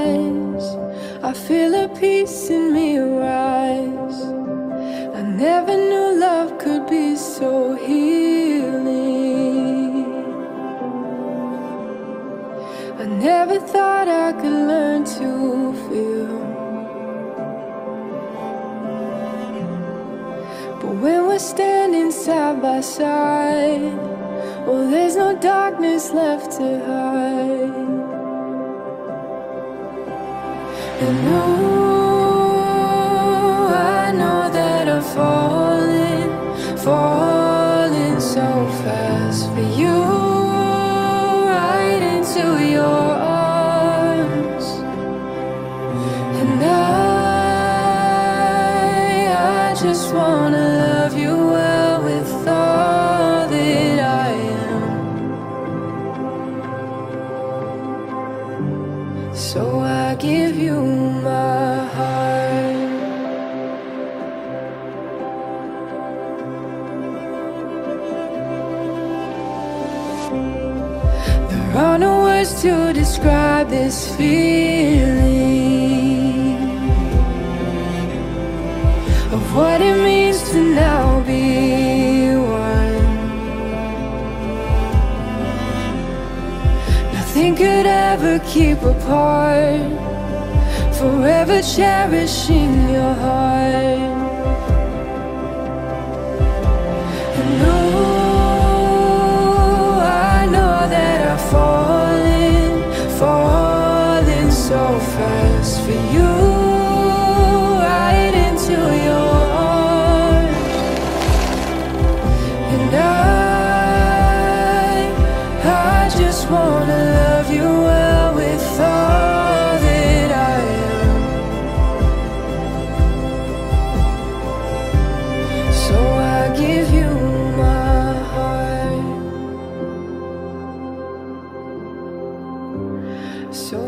eyes, I feel a peace in me rise. I never knew love could be so healing. I never thought I could learn to feel. But when we're standing side by side, well, there's no darkness left to hide. And oh, I know that I'm falling so fast for you, right into your arms. And I just wanna love you well with all that I am. So I give you my heart. There are no words to describe this feeling of what it means to now be one. Nothing could ever keep apart, forever cherishing your heart. And oh, I know that I'm falling so fast for you, right into your arms. And I just wanna love you well with all that I am. So I give you my heart. So